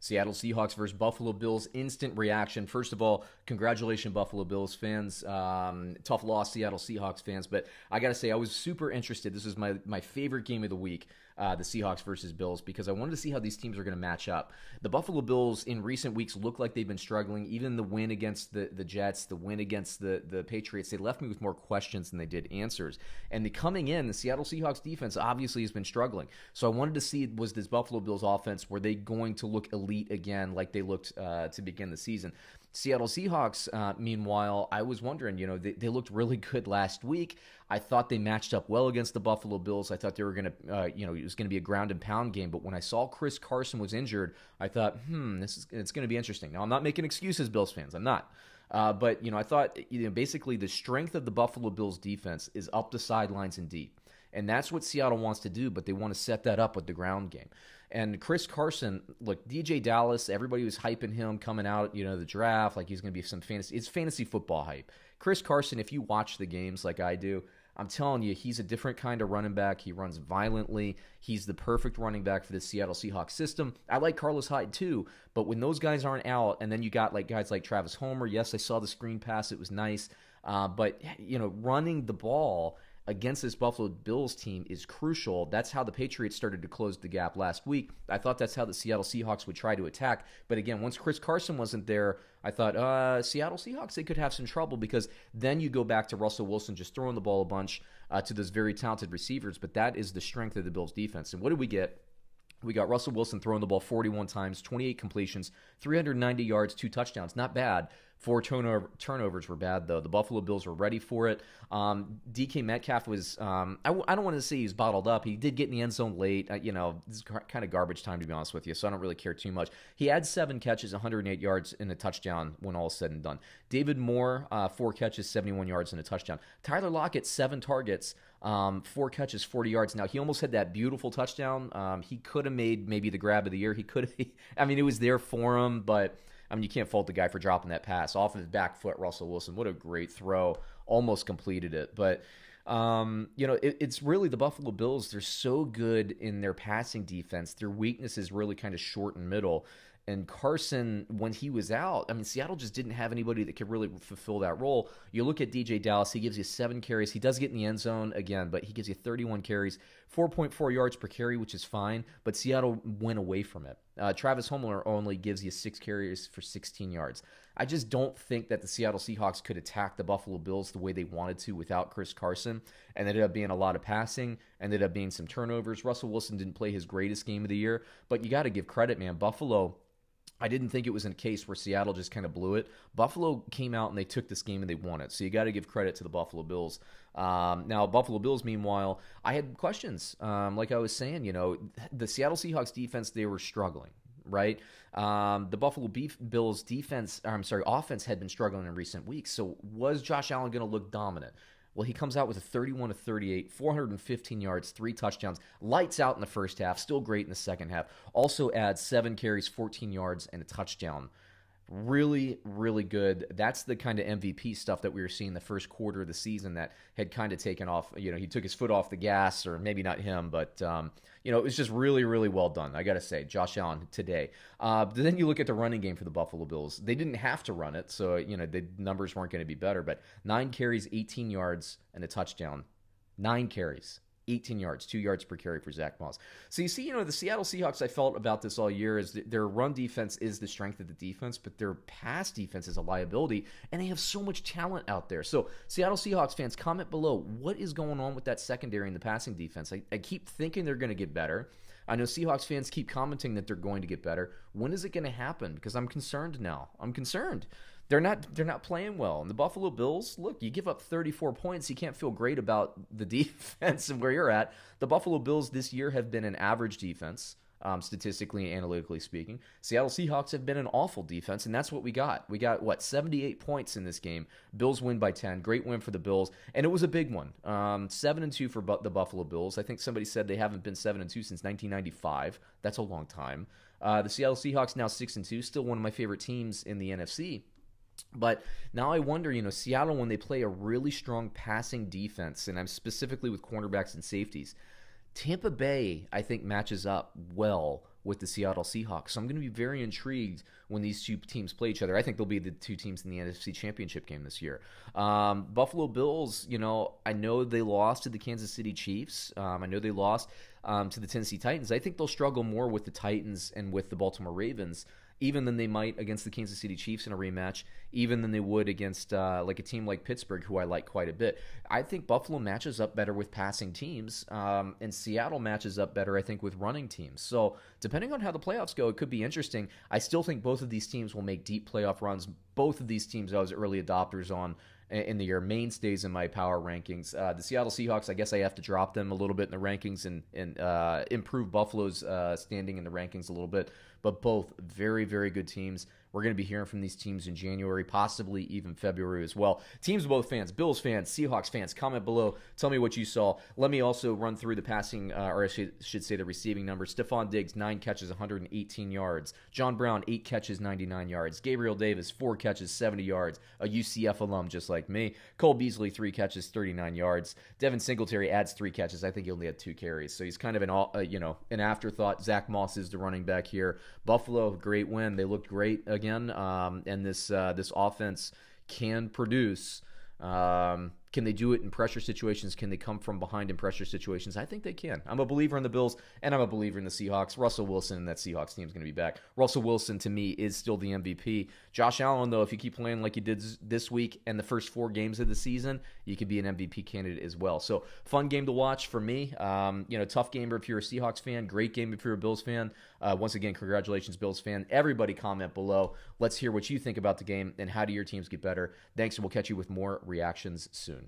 Seattle Seahawks versus Buffalo Bills. Instant reaction. First of all, congratulations, Buffalo Bills fans. Tough loss, Seattle Seahawks fans. But I got to say, I was super interested. This is my favorite game of the week, the Seahawks versus Bills, because I wanted to see how these teams are going to match up. The Buffalo Bills in recent weeks look like they've been struggling. Even the win against the Jets, the win against the Patriots, they left me with more questions than they did answers. And coming in, the Seattle Seahawks defense obviously has been struggling. So I wanted to see, was this Buffalo Bills offense, were they going to look elite again like they looked to begin the season? Seattle Seahawks, meanwhile, I was wondering, they looked really good last week. I thought they matched up well against the Buffalo Bills. I thought they were going to, it was going to be a ground and pound game. But when I saw Chris Carson was injured, I thought, it's going to be interesting. Now, I'm not making excuses, Bills fans. I'm not. But I thought, basically the strength of the Buffalo Bills defense is up the sidelines and deep. And that's what Seattle wants to do, but they want to set that up with the ground game. And Chris Carson, look, DJ Dallas, everybody was hyping him coming out, the draft, like he's going to be some fantasy. It's fantasy football hype. Chris Carson, if you watch the games like I do, I'm telling you, he's a different kind of running back. He runs violently. He's the perfect running back for the Seattle Seahawks system. I like Carlos Hyde too, but when those guys aren't out, and then you got guys like Travis Homer, yes, I saw the screen pass. It was nice. But, running the ball against this Buffalo Bills team is crucial. That's how the Patriots started to close the gap last week. I thought that's how the Seattle Seahawks would try to attack. But again, once Chris Carson wasn't there, I thought, Seattle Seahawks, they could have some trouble, because then you go back to Russell Wilson just throwing the ball a bunch to those very talented receivers. But that is the strength of the Bills defense. And what did we get? We got Russell Wilson throwing the ball 41 times, 28 completions, 390 yards, 2 touchdowns. Not bad. 4 turnovers were bad, though. The Buffalo Bills were ready for it. DK Metcalf was, I don't want to say he's bottled up. He did get in the end zone late. This is kind of garbage time, to be honest with you, so I don't really care too much. He had 7 catches, 108 yards, and a touchdown when all is said and done. David Moore, 4 catches, 71 yards, and a touchdown. Tyler Lockett, 7 targets, 4 catches, 40 yards. Now, he almost had that beautiful touchdown. He could have made maybe the grab of the year. He could have, it was there for him, but you can't fault the guy for dropping that pass off of his back foot. Russell Wilson, what a great throw. Almost completed it. But, it's really the Buffalo Bills. They're so good in their passing defense. Their weakness is really kind of short and middle. And Carson, when he was out, Seattle just didn't have anybody that could really fulfill that role. You look at DJ Dallas, he gives you 7 carries. He does get in the end zone again, but he gives you 31 carries, 4.4 yards per carry, which is fine, but Seattle went away from it. Travis Homer only gives you 6 carries for 16 yards. I just don't think that the Seattle Seahawks could attack the Buffalo Bills the way they wanted to without Chris Carson, and ended up being a lot of passing, ended up being some turnovers. Russell Wilson didn't play his greatest game of the year, but you got to give credit, man. Buffalo, I didn't think it was in a case where Seattle just kind of blew it. Buffalo came out and they took this game and they won it. So you got to give credit to the Buffalo Bills. Now, Buffalo Bills, meanwhile, I had questions. Like I was saying, the Seattle Seahawks defense, they were struggling, right? The Buffalo Bills offense had been struggling in recent weeks. So was Josh Allen going to look dominant? Well, he comes out with a 31 of 38, 415 yards, 3 touchdowns, lights out in the first half, still great in the second half. Also adds 7 carries, 14 yards, and a touchdown. Really, really good. That's the kind of MVP stuff that we were seeing the first quarter of the season that had kind of taken off. He took his foot off the gas, or maybe not him, but, it was just really, really well done. I got to say, Josh Allen today. Then you look at the running game for the Buffalo Bills. They didn't have to run it, so, the numbers weren't going to be better, but 9 carries, 18 yards, and a touchdown. 9 carries. 18 yards, 2 yards per carry for Zach Moss. So you see, the Seattle Seahawks, I felt about this all year, is that their run defense is the strength of the defense, but their pass defense is a liability, and they have so much talent out there. So Seattle Seahawks fans, comment below, what is going on with that secondary and the passing defense? I keep thinking they're going to get better. I know Seahawks fans keep commenting that they're going to get better. When is it going to happen? Because I'm concerned now. I'm concerned. They're not playing well. And the Buffalo Bills, look, you give up 34 points. You can't feel great about the defense and where you're at. The Buffalo Bills this year have been an average defense, statistically and analytically speaking. Seattle Seahawks have been an awful defense, and that's what we got. We got, 78 points in this game. Bills win by 10. Great win for the Bills, and it was a big one. 7-2 for the Buffalo Bills. I think somebody said they haven't been 7-2 since 1995. That's a long time. The Seattle Seahawks now 6-2, still one of my favorite teams in the NFC. But now I wonder, Seattle, when they play a really strong passing defense, and I'm specifically with cornerbacks and safeties, Tampa Bay, I think, matches up well with the Seattle Seahawks. So I'm going to be very intrigued when these two teams play each other. I think they'll be the two teams in the NFC Championship game this year. Buffalo Bills, I know they lost to the Kansas City Chiefs. I know they lost to the Tennessee Titans. I think they'll struggle more with the Titans and with the Baltimore Ravens, even than they might against the Kansas City Chiefs in a rematch, even than they would against like a team like Pittsburgh, who I like quite a bit. I think Buffalo matches up better with passing teams, and Seattle matches up better, I think, with running teams. So depending on how the playoffs go, it could be interesting. I still think both of these teams will make deep playoff runs. Both of these teams I was early adopters on in the year, mainstays in my power rankings. The Seattle Seahawks, I guess I have to drop them a little bit in the rankings and improve Buffalo's standing in the rankings a little bit. But both very, very good teams. We're going to be hearing from these teams in January, possibly even February as well. Teams of both fans, Bills fans, Seahawks fans, comment below. Tell me what you saw. Let me also run through the passing, or I should say the receiving numbers. Stephon Diggs, 9 catches, 118 yards. John Brown, 8 catches, 99 yards. Gabriel Davis, 4 catches, 70 yards. A UCF alum just like me. Cole Beasley, 3 catches, 39 yards. Devin Singletary adds 3 catches. I think he only had 2 carries. So he's kind of an afterthought. Zach Moss is the running back here. Buffalo, great win. They looked great again, and this offense can produce. Can they do it in pressure situations? Can they come from behind in pressure situations? I think they can. I'm a believer in the Bills, and I'm a believer in the Seahawks. Russell Wilson and that Seahawks team is going to be back. Russell Wilson, to me, is still the MVP. Josh Allen, though, if you keep playing like you did this week and the first 4 games of the season, you could be an MVP candidate as well. So, fun game to watch for me. Tough game if you're a Seahawks fan. Great game if you're a Bills fan. Once again, congratulations, Bills fan. Everybody comment below. Let's hear what you think about the game and how do your teams get better. Thanks, and we'll catch you with more reactions soon.